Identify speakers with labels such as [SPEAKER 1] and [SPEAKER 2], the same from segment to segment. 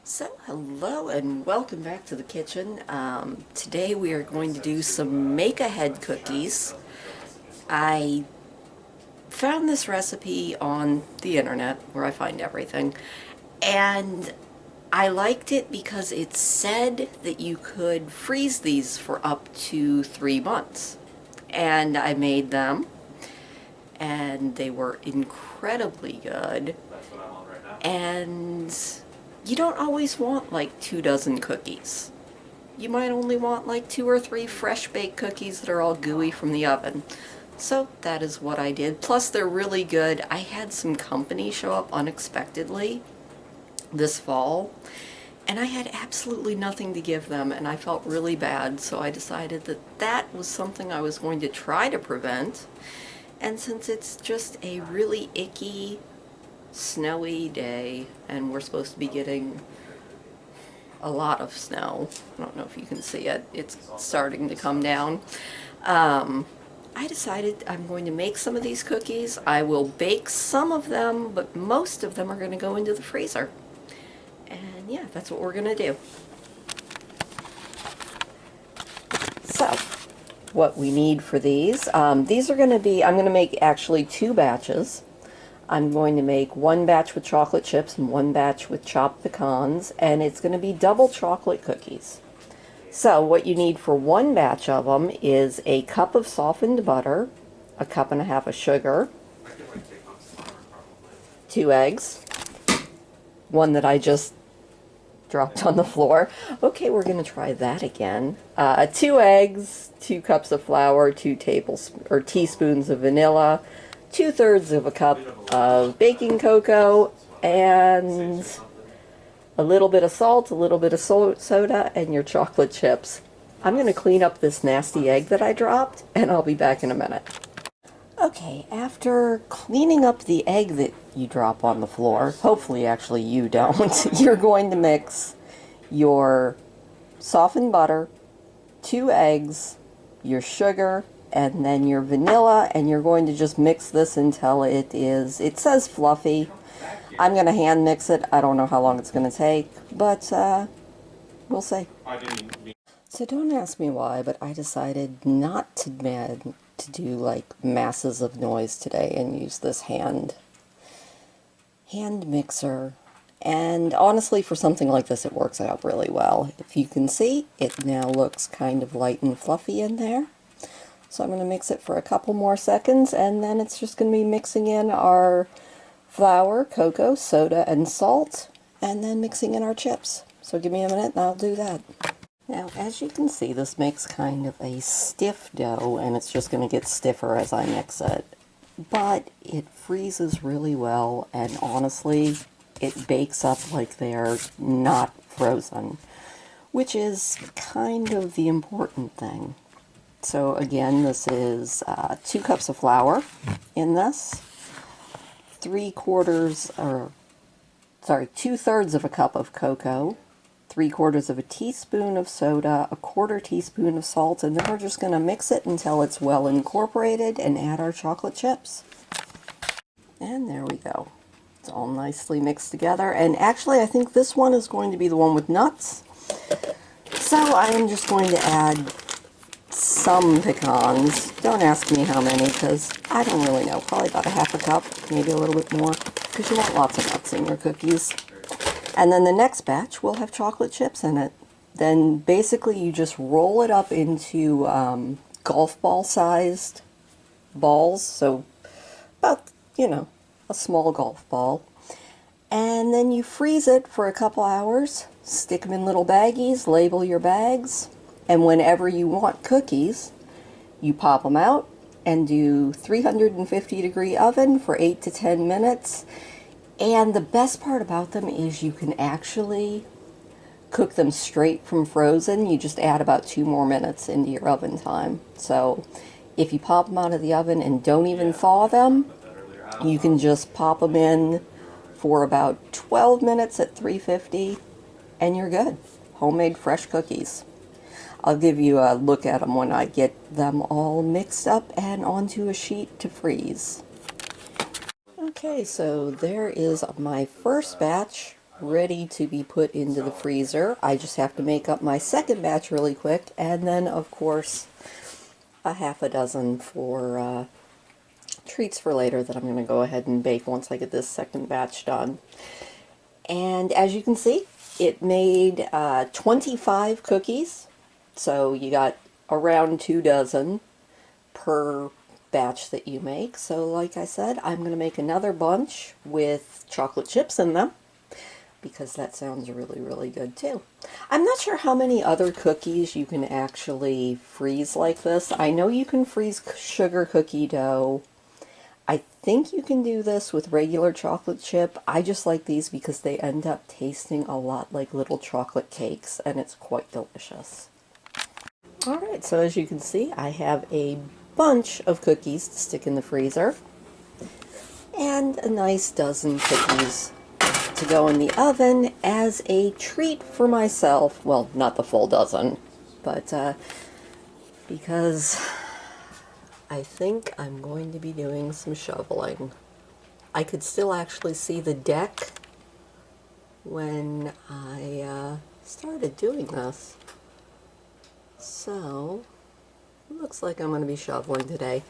[SPEAKER 1] So, hello and welcome back to the kitchen. Today we are going to do some make-ahead cookies. I found this recipe on the internet, where I find everything, and I liked it because it said that you could freeze these for up to 3 months. And I made them, and they were incredibly good. And you don't always want like 2 dozen cookies. You might only want like 2 or 3 fresh baked cookies that are all gooey from the oven. So that is what I did. Plus they're really good. I had some company show up unexpectedly this fall, and I had absolutely nothing to give them, and I felt really bad, so I decided that that was something I was going to try to prevent. And since it's just a really icky, snowy day, and we're supposed to be getting a lot of snow. I don't know if you can see it. It's starting to come down. I decided I'm going to make some of these cookies. I will bake some of them, but most of them are going to go into the freezer. And yeah, that's what we're going to do. So, what we need for these are going to be, I'm going to make actually 2 batches. I'm going to make 1 batch with chocolate chips and 1 batch with chopped pecans, and it's going to be double chocolate cookies. So what you need for 1 batch of them is a cup of softened butter, a cup and a half of sugar, 2 eggs, one that I just dropped on the floor. Okay, we're going to try that again. 2 eggs, 2 cups of flour, 2 teaspoons of vanilla, 2/3 of a cup of baking cocoa, and a little bit of salt, a little bit of soda, and your chocolate chips. I'm going to clean up this nasty egg that I dropped, and I'll be back in a minute. Okay, after cleaning up the egg that you drop on the floor, hopefully actually you don't, you're going to mix your softened butter, 2 eggs, your sugar, and then your vanilla, and you're going to just mix this until it says fluffy. I'm going to hand mix it. I don't know how long it's going to take, but we'll see. So don't ask me why, but I decided not to do like masses of noise today and use this hand mixer. And honestly, for something like this, it works out really well. If you can see, it now looks kind of light and fluffy in there. So I'm going to mix it for a couple more seconds, and then it's just going to be mixing in our flour, cocoa, soda, and salt, and then mixing in our chips. So give me a minute and I'll do that. Now, as you can see, this makes kind of a stiff dough, and it's just going to get stiffer as I mix it. But it freezes really well, and honestly, it bakes up like they're not frozen, which is kind of the important thing. So again, this is 2 cups of flour in this, 2/3 of a cup of cocoa, 3/4 of a teaspoon of soda, a 1/4 teaspoon of salt, and then we're just going to mix it until it's well incorporated and add our chocolate chips. And there we go. It's all nicely mixed together. And actually, I think this one is going to be the one with nuts. So I am just going to add some pecans. Don't ask me how many, because I don't really know. Probably about a half a cup, maybe a little bit more, because you want lots of nuts in your cookies. And then the next batch will have chocolate chips in it. Then basically you just roll it up into golf ball sized balls, so about, a small golf ball. And then you freeze it for a couple hours, stick them in little baggies, label your bags, and whenever you want cookies, you pop them out and do 350-degree oven for 8 to 10 minutes. And the best part about them is you can actually cook them straight from frozen. You just add about 2 more minutes into your oven time. So if you pop them out of the oven and don't even thaw them, you can just pop them in for about 12 minutes at 350 and you're good. Homemade fresh cookies. I'll give you a look at them when I get them all mixed up and onto a sheet to freeze. Okay, so there is my first batch ready to be put into the freezer. I just have to make up my second batch really quick, and then of course a half a dozen for treats for later that I'm going to go ahead and bake once I get this second batch done. And as you can see, it made 25 cookies, so you got around 2 dozen per batch that you make. So like I said, I'm going to make another bunch with chocolate chips in them, because that sounds really, really good too. I'm not sure how many other cookies you can actually freeze like this. I know you can freeze sugar cookie dough. I think you can do this with regular chocolate chip. I just like these because they end up tasting a lot like little chocolate cakes, and it's quite delicious. Alright, so as you can see, I have a bunch of cookies to stick in the freezer, and a nice dozen cookies to go in the oven as a treat for myself. Well, not the full dozen, but because I think I'm going to be doing some shoveling. I could still actually see the deck when I started doing this. So, looks like I'm going to be shoveling today.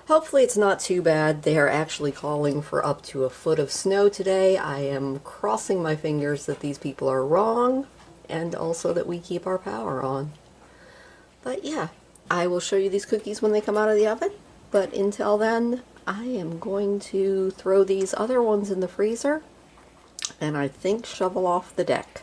[SPEAKER 1] Hopefully it's not too bad. They are actually calling for up to 1 foot of snow today. I am crossing my fingers that these people are wrong, and also that we keep our power on. But yeah, I will show you these cookies when they come out of the oven. But until then, I am going to throw these other ones in the freezer, and I think shovel off the deck.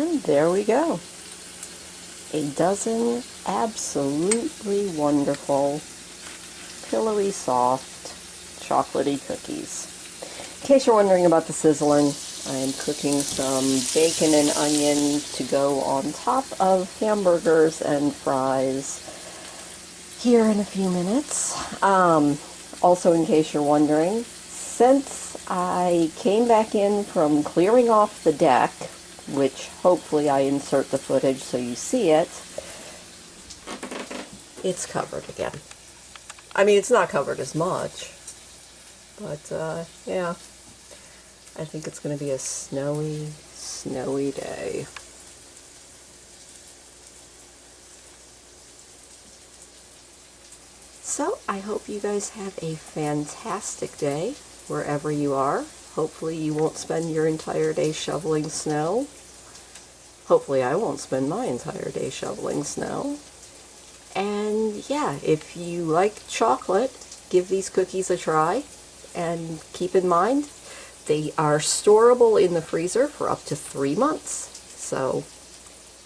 [SPEAKER 1] And there we go. A dozen absolutely wonderful, pillowy soft, chocolatey cookies. In case you're wondering about the sizzling, I am cooking some bacon and onion to go on top of hamburgers and fries here in a few minutes. Also, in case you're wondering, since I came back in from clearing off the deck, which hopefully I insert the footage so you see it, it's covered again. I mean, it's not covered as much, but yeah, I think it's going to be a snowy, snowy day. So I hope you guys have a fantastic day wherever you are. Hopefully you won't spend your entire day shoveling snow. Hopefully I won't spend my entire day shoveling snow. And yeah, if you like chocolate, give these cookies a try. And keep in mind, they are storable in the freezer for up to 3 months. So,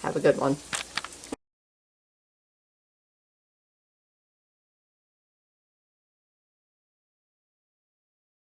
[SPEAKER 1] have a good one.